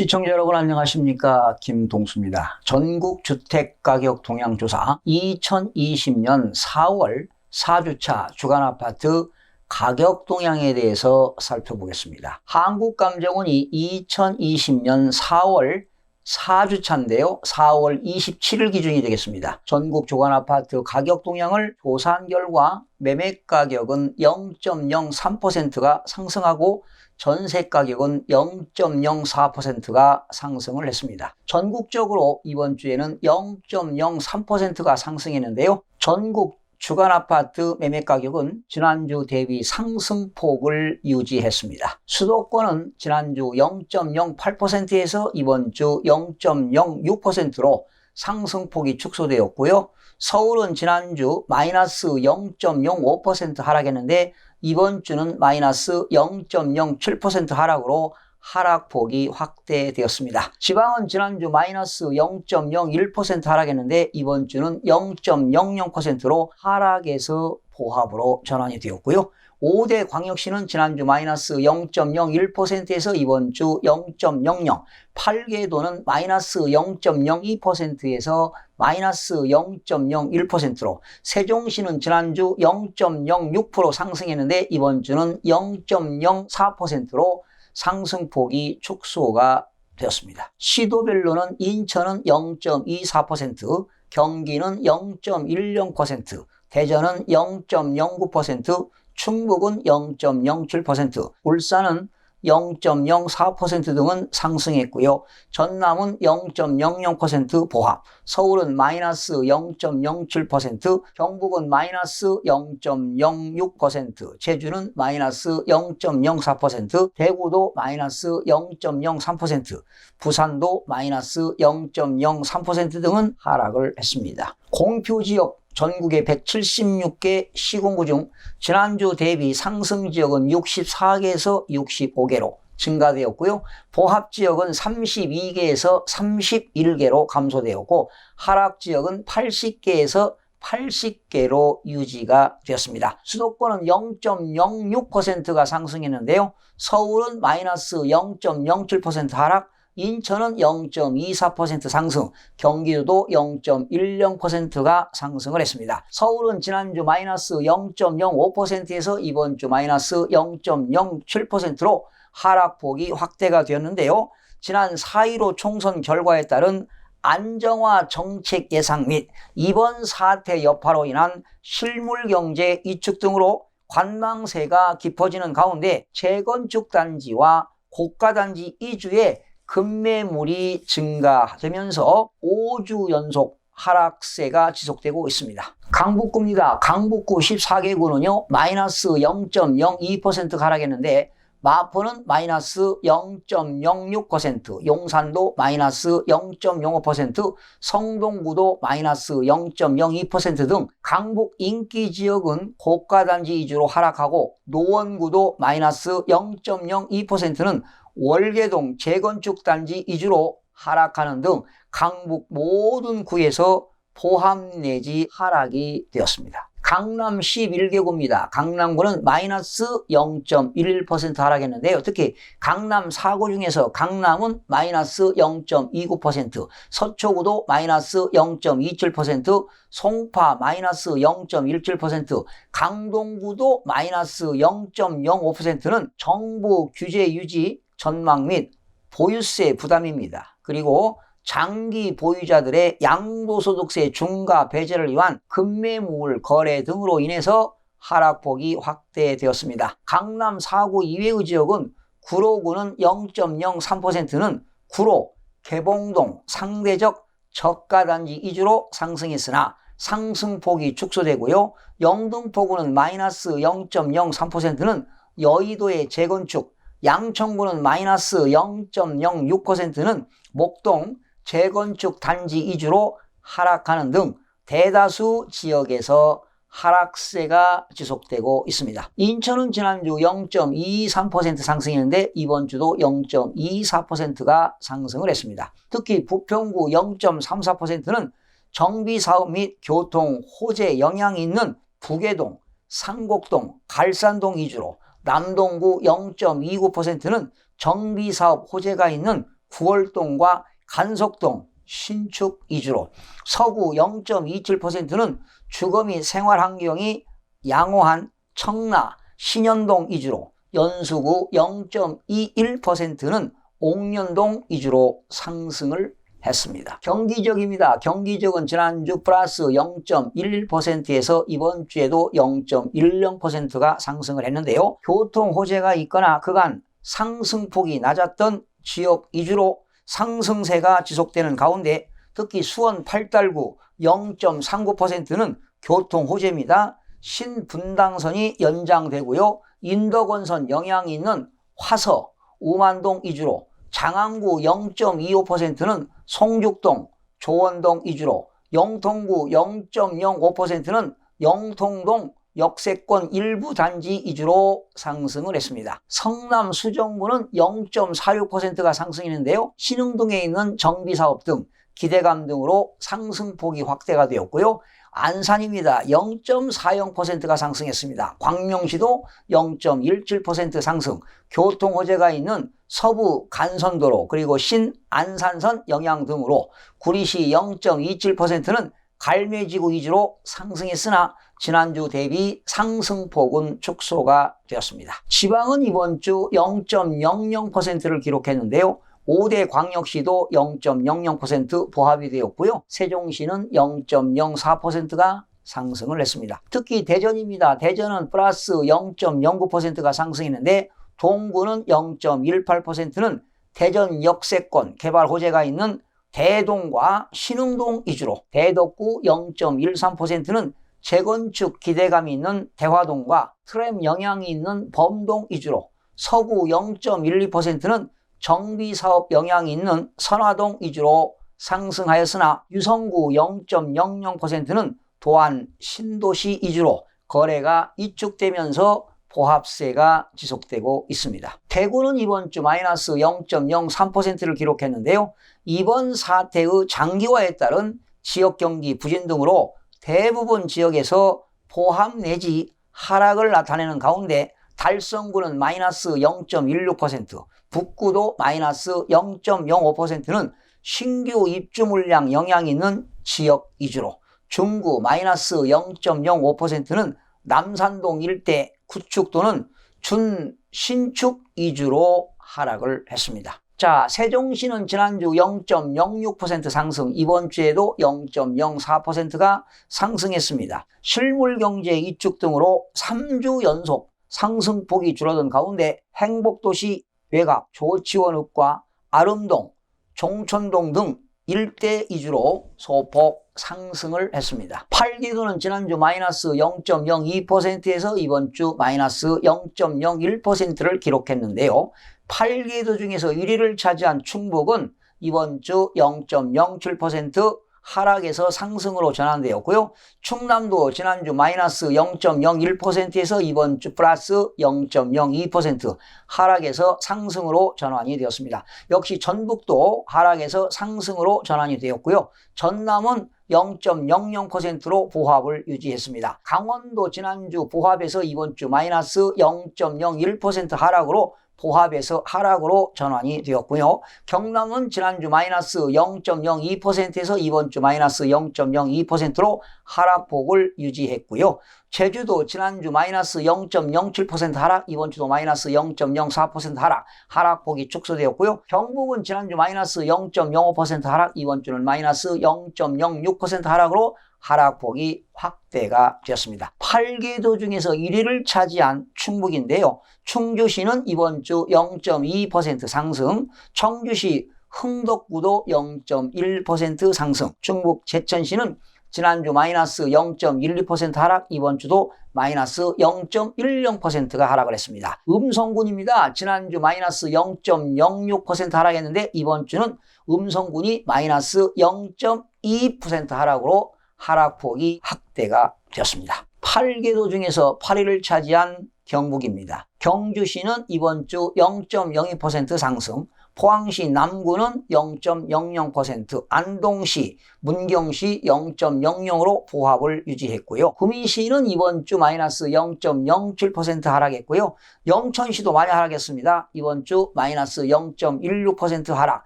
시청자 여러분 안녕하십니까? 김동수입니다. 전국 주택가격 동향조사 2020년 4월 4주차 주간아파트 가격 동향에 대해서 살펴보겠습니다. 한국감정원이 2020년 4월 4주차인데요. 4월 27일 기준이 되겠습니다. 전국 주간아파트 가격 동향을 조사한 결과 매매가격은 0.03%가 상승하고 전세가격은 0.04%가 상승을 했습니다. 전국적으로 이번 주에는 0.03%가 상승했는데요. 전국 주간아파트 매매가격은 지난주 대비 상승폭을 유지했습니다. 수도권은 지난주 0.08%에서 이번 주 0.06%로 상승폭이 축소되었고요. 서울은 지난주 마이너스 0.05% 하락했는데 이번 주는 마이너스 0.07% 하락으로 하락폭이 확대되었습니다. 지방은 지난주 마이너스 0.01% 하락했는데 이번 주는 0.00%로 하락에서 보합으로 전환이 되었고요. 5대 광역시는 지난주 마이너스 0.01%에서 이번 주 0.00, 8개도는 마이너스 0.02%에서 마이너스 0.01%로, 세종시는 지난주 0.06% 상승했는데 이번 주는 0.04%로 상승폭이 축소가 되었습니다. 시도별로는 인천은 0.24%, 경기는 0.10%, 대전은 0.09%, 충북은 0.07%, 울산은 0.04% 등은 상승했고요. 전남은 0.00% 보합, 서울은 마이너스 0.07%, 경북은 마이너스 0.06%, 제주는 마이너스 0.04%, 대구도 마이너스 0.03%, 부산도 마이너스 0.03% 등은 하락을 했습니다. 공표지역 전국의 176개 시군구 중 지난주 대비 상승 지역은 64개에서 65개로 증가되었고요. 보합 지역은 32개에서 31개로 감소되었고 하락 지역은 80개에서 80개로 유지가 되었습니다. 수도권은 0.06%가 상승했는데요. 서울은 마이너스 0.07% 하락, 인천은 0.24% 상승, 경기도도 0.10%가 상승을 했습니다. 서울은 지난주 마이너스 0.05%에서 이번 주 마이너스 0.07%로 하락폭이 확대가 되었는데요. 지난 4.15 총선 결과에 따른 안정화 정책 예상 및 이번 사태 여파로 인한 실물경제 위축 등으로 관망세가 깊어지는 가운데 재건축 단지와 고가단지 이주에 급매물이 증가되면서 5주 연속 하락세가 지속되고 있습니다. 강북구입니다. 강북구 14개구는요 마이너스 0.02% 하락했는데 마포는 마이너스 0.06%, 용산도 마이너스 0.05%, 성동구도 마이너스 0.02% 등 강북 인기 지역은 고가단지 위주로 하락하고 노원구도 마이너스 0.02%는 월계동 재건축 단지 위주로 하락하는 등 강북 모든 구에서 보합 내지 하락이 되었습니다. 강남 11개구입니다. 강남구는 마이너스 0.11% 하락했는데요. 특히 강남 4구 중에서 강남은 마이너스 0.29%, 서초구도 마이너스 0.27%, 송파 마이너스 0.17%, 강동구도 마이너스 0.05%는 정부 규제 유지 전망 및 보유세 부담입니다. 그리고 장기 보유자들의 양도소득세 중과 배제를 위한 급매물 거래 등으로 인해서 하락폭이 확대되었습니다. 강남 4구 이외의 지역은 구로구는 0.03%는 구로, 개봉동, 상대적 저가단지 위주로 상승했으나 상승폭이 축소되고요. 영등포구는 마이너스 0.03%는 여의도의 재건축, 양천구는 마이너스 0.06%는 목동 재건축 단지 위주로 하락하는 등 대다수 지역에서 하락세가 지속되고 있습니다. 인천은 지난주 0.23% 상승했는데 이번 주도 0.24%가 상승을 했습니다. 특히 부평구 0.34%는 정비사업 및 교통 호재 영향이 있는 부계동, 상곡동, 갈산동 위주로, 남동구 0.29%는 정비사업 호재가 있는 구월동과 간석동, 신축 위주로, 서구 0.27%는 주거 및 생활환경이 양호한 청라, 신현동 위주로, 연수구 0.21%는 옥년동 위주로 상승을 했습니다. 경기적입니다. 경기적은 지난주 플러스 0.11%에서 이번 주에도 0.10%가 상승을 했는데요. 교통 호재가 있거나 그간 상승폭이 낮았던 지역 위주로 상승세가 지속되는 가운데 특히 수원 8달구 0.39%는 교통 호재입니다. 신분당선이 연장되고요. 인덕원선 영향이 있는 화서, 우만동 위주로, 장안구 0.25%는 송죽동, 조원동 위주로, 영통구 0.05%는 영통동 역세권 일부 단지 위주로 상승을 했습니다. 성남 수정구는 0.46%가 상승했는데요. 신흥동에 있는 정비사업 등 기대감 등으로 상승폭이 확대가 되었고요. 안산입니다. 0.40%가 상승했습니다. 광명시도 0.17% 상승, 교통 호재가 있는 서부 간선도로 그리고 신안산선 영향 등으로 구리시 0.27%는 갈매지구 위주로 상승했으나 지난주 대비 상승폭은 축소가 되었습니다. 지방은 이번 주 0.00%를 기록했는데요. 5대 광역시도 0.00% 보합이 되었고요. 세종시는 0.04%가 상승을 했습니다. 특히 대전입니다. 대전은 플러스 0.09%가 상승했는데 동구는 0.18%는 대전 역세권 개발 호재가 있는 대동과 신흥동 위주로, 대덕구 0.13%는 재건축 기대감이 있는 대화동과 트램 영향이 있는 범동 위주로, 서구 0.12%는 정비사업 영향이 있는 선화동 위주로 상승하였으나 유성구 0.00%는 또한 신도시 위주로 거래가 위축되면서 보합세가 지속되고 있습니다. 대구는 이번 주 마이너스 0.03%를 기록했는데요. 이번 사태의 장기화에 따른 지역 경기 부진 등으로 대부분 지역에서 보합 내지 하락을 나타내는 가운데 달성구는 마이너스 0.16%, 북구도 마이너스 0.05%는 신규 입주 물량 영향이 있는 지역 위주로, 중구 마이너스 0.05%는 남산동 일대 구축도는 준신축 위주로 하락을 했습니다. 자, 세종시는 지난주 0.06% 상승, 이번 주에도 0.04%가 상승했습니다. 실물경제 이축 등으로 3주 연속 상승폭이 줄어든 가운데 행복도시 외곽, 조치원읍과 아름동, 종천동 등 일대 위주로 소폭 상승을 했습니다. 8기도는 지난주 마이너스 0.02%에서 이번 주 마이너스 0.01%를 기록했는데요. 8기도 중에서 1위를 차지한 충북은 이번 주 0.07% 하락에서 상승으로 전환되었고요. 충남도 지난주 마이너스 0.01%에서 이번 주 플러스 0.02% 하락에서 상승으로 전환이 되었습니다. 역시 전북도 하락에서 상승으로 전환이 되었고요. 전남은 0.00%로 보합을 유지했습니다. 강원도 지난주 보합에서 이번 주 마이너스 0.01% 하락으로 보합에서 하락으로 전환이 되었고요. 경남은 지난주 마이너스 0.02%에서 이번 주 마이너스 0.02%로 하락폭을 유지했고요. 제주도 지난주 마이너스 0.07% 하락, 이번 주도 마이너스 0.04% 하락, 하락폭이 축소되었고요. 경북은 지난주 마이너스 0.05% 하락, 이번 주는 마이너스 0.06% 하락으로 하락폭이 확대가 되었습니다. 8개도 중에서 1위를 차지한 충북인데요. 충주시는 이번 주 0.2% 상승, 청주시 흥덕구도 0.1% 상승, 충북 제천시는 지난주 마이너스 0.12% 하락, 이번 주도 마이너스 0.10%가 하락을 했습니다. 음성군입니다. 지난주 마이너스 0.06% 하락했는데 이번 주는 음성군이 마이너스 0.2% 하락으로 하락폭이 확대가 되었습니다. 8개도 중에서 8위를 차지한 경북입니다. 경주시는 이번 주 0.02% 상승, 포항시 남구는 0.00%, 안동시, 문경시 0.00으로 보합을 유지했고요. 구미시는 이번 주 마이너스 0.07% 하락했고요. 영천시도 많이 하락했습니다. 이번 주 마이너스 0.16% 하락,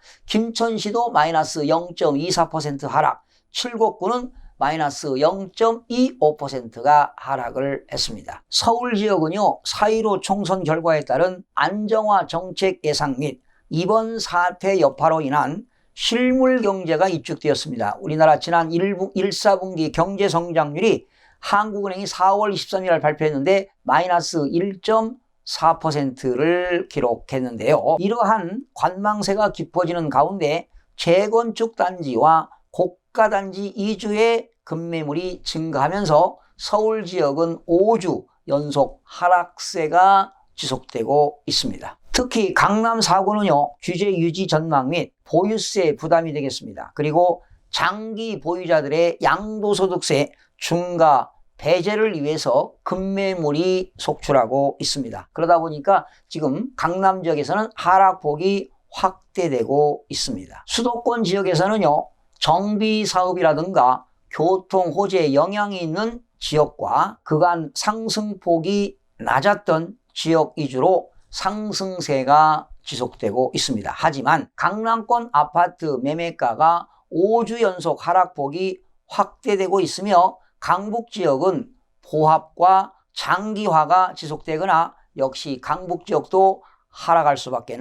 김천시도 마이너스 0.24% 하락, 칠곡구는 마이너스 0.25%가 하락을 했습니다. 서울 지역은요, 4.15 총선 결과에 따른 안정화 정책 예상 및 이번 사태 여파로 인한 실물 경제가 입축되었습니다. 우리나라 지난 1사분기 경제 성장률이 한국은행이 4월 23일 발표했는데 마이너스 1.4%를 기록했는데요. 이러한 관망세가 깊어지는 가운데 재건축 단지와 고가 단지 2주의 급매물이 증가하면서 서울 지역은 5주 연속 하락세가 지속되고 있습니다. 특히 강남 4구는요, 규제 유지 전망 및 보유세 부담이 되겠습니다. 그리고 장기 보유자들의 양도소득세 중과 배제를 위해서 급매물이 속출하고 있습니다. 그러다 보니까 지금 강남 지역에서는 하락폭이 확대되고 있습니다. 수도권 지역에서는요, 정비 사업이라든가 교통 호재에 영향이 있는 지역과 그간 상승폭이 낮았던 지역 위주로 상승세가 지속되고 있습니다. 하지만 강남권 아파트 매매가가 5주 연속 하락폭이 확대되고 있으며 강북 지역은 보합과 장기화가 지속되거나 역시 강북 지역도 하락할 수밖에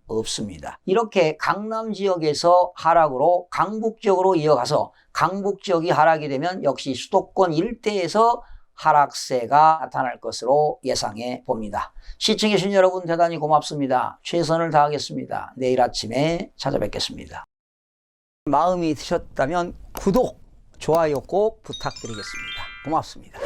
없습니다. 이렇게 강남 지역에서 하락으로 강북 지역으로 이어가서 강북 지역이 하락이 되면 역시 수도권 일대에서 하락세가 나타날 것으로 예상해 봅니다. 시청해 주신 여러분 대단히 고맙습니다. 최선을 다하겠습니다. 내일 아침에 찾아뵙겠습니다. 마음이 드셨다면 구독, 좋아요 꼭 부탁드리겠습니다. 고맙습니다.